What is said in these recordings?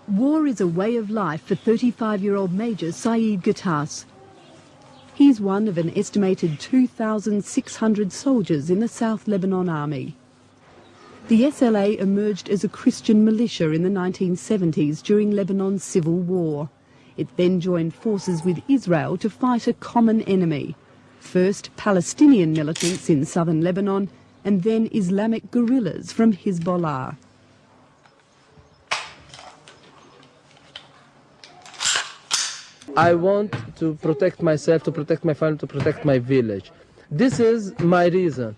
War is a way of life for 35-year-old Major Saeed Gattas. He's one of an estimated 2,600 soldiers in the South Lebanon Army. The SLA emerged as a Christian militia in the 1970s during Lebanon's civil war. It then joined forces with Israel to fight a common enemy. First Palestinian militants in southern Lebanon, and then Islamic guerrillas from Hezbollah. I want to protect myself, to protect my family, to protect my village. This is my reason.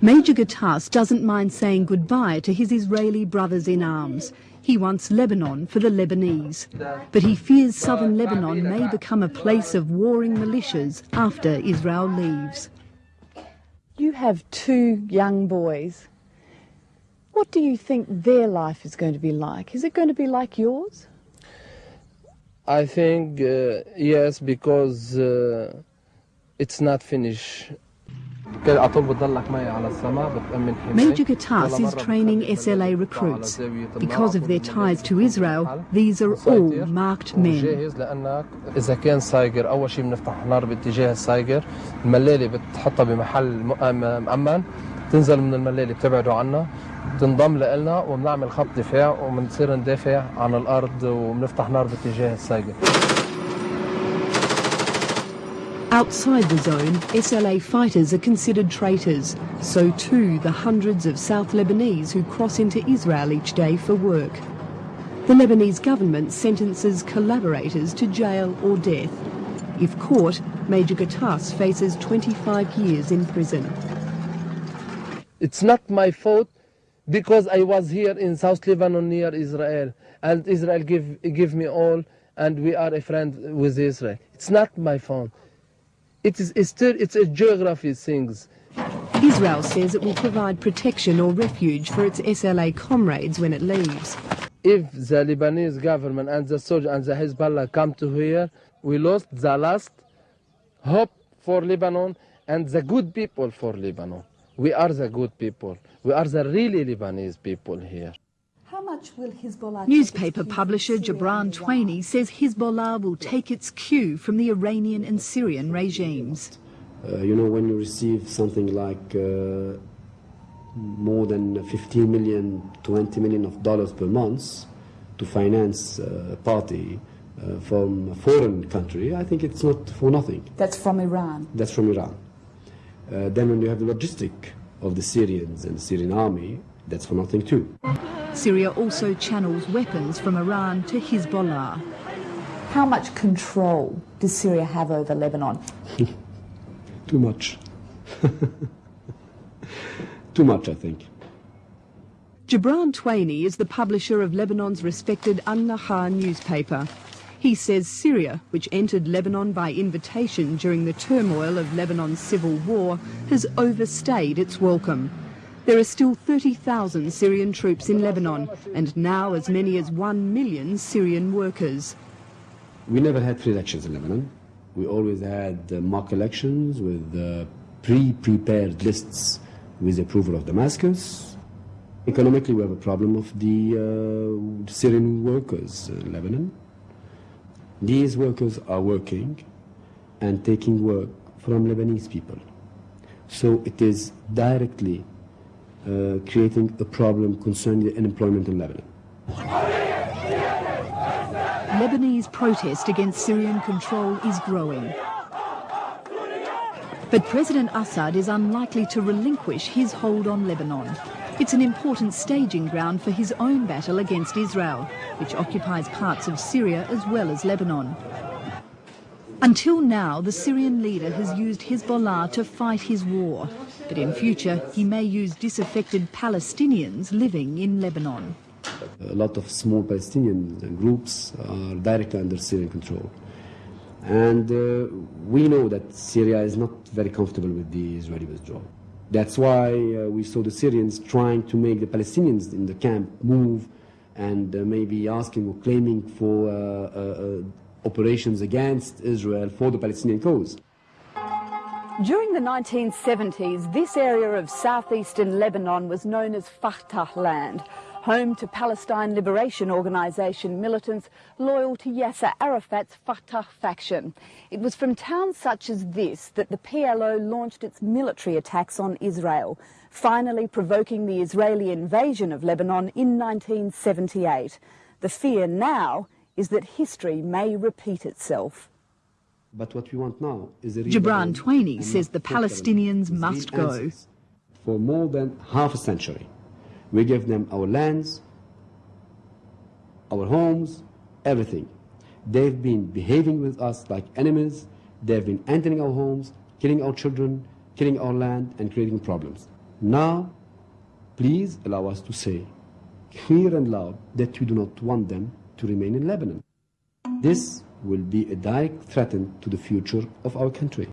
Major Gattas doesn't mind saying goodbye to his Israeli brothers in arms. He wants Lebanon for the Lebanese. But he fears southern Lebanon may become a place of warring militias after Israel leaves. You have two young boys. What do you think their life is going to be like? Is it going to be like yours? I think yes, because it's not finished. Major Gattas is training SLA recruits. Because of their ties to Israel, these are all marked men. إذا كان سايقر أول شيء بنفتح نار باتجاه السايقر، الملالي بتحطها بمحل مؤمن، تنزل من الملالي بتبعدوا عنا، تنضم لنا وبنعمل خط دفاع وبنصير ندافع عن الأرض وبنفتح نار باتجاه السايقر. Outside the zone, SLA fighters are considered traitors. So too the hundreds of South Lebanese who cross into Israel each day for work. The Lebanese government sentences collaborators to jail or death. If caught, Major Gattas faces 25 years in prison. It's not my fault because I was here in South Lebanon near Israel, and Israel give me all, and we are a friend with Israel. It's not my fault. It's a geography things. Israel says it will provide protection or refuge for its SLA comrades when it leaves. If the Lebanese government and the soldiers and the Hezbollah come to here, we lost the last hope for Lebanon and the good people for Lebanon. We are the good people. We are the really Lebanese people here. How much will Hezbollah... Newspaper publisher Gibran Tueni says Hezbollah will take its cue from the Iranian and Syrian regimes. You know, when you receive something like more than 15 million, 20 million of dollars per month to finance a party from a foreign country, I think it's not for nothing. That's from Iran? That's from Iran. Then when you have the logistic of the Syrians and the Syrian army, that's for nothing too. Syria also channels weapons from Iran to Hezbollah. How much control does Syria have over Lebanon? Too much. Too much, I think. Gibran Tueni is the publisher of Lebanon's respected An-Nahar newspaper. He says Syria, which entered Lebanon by invitation during the turmoil of Lebanon's civil war, has overstayed its welcome. There are still 30,000 Syrian troops in Lebanon, and now as many as 1 million Syrian workers. We never had free elections in Lebanon. We always had mock elections with pre-prepared lists with the approval of Damascus. Economically, we have a problem of the Syrian workers in Lebanon. These workers are working and taking work from Lebanese people. So it is directly creating a problem concerning the unemployment in Lebanon. Lebanese protest against Syrian control is growing. But President Assad is unlikely to relinquish his hold on Lebanon. It's an important staging ground for his own battle against Israel, which occupies parts of Syria as well as Lebanon. Until now, the Syrian leader has used Hezbollah to fight his war. But in future, he may use disaffected Palestinians living in Lebanon. A lot of small Palestinian groups are directly under Syrian control. And we know that Syria is not very comfortable with the Israeli withdrawal. That's why we saw the Syrians trying to make the Palestinians in the camp move and maybe asking or claiming for operations against Israel for the Palestinian cause. During the 1970s, this area of southeastern Lebanon was known as Fatah land, home to Palestine Liberation Organization militants loyal to Yasser Arafat's Fatah faction. It was from towns such as this that the PLO launched its military attacks on Israel, finally provoking the Israeli invasion of Lebanon in 1978. The fear now is that history may repeat itself. But what we want now is a Gibran Tueni says the Palestinians must go. For more than half a century, we give them our lands, our homes, everything. They've been behaving with us like enemies. They've been entering our homes, killing our children, killing our land, and creating problems. Now, please allow us to say clear and loud that we do not want them to remain in Lebanon. This will be a direct threat to the future of our country.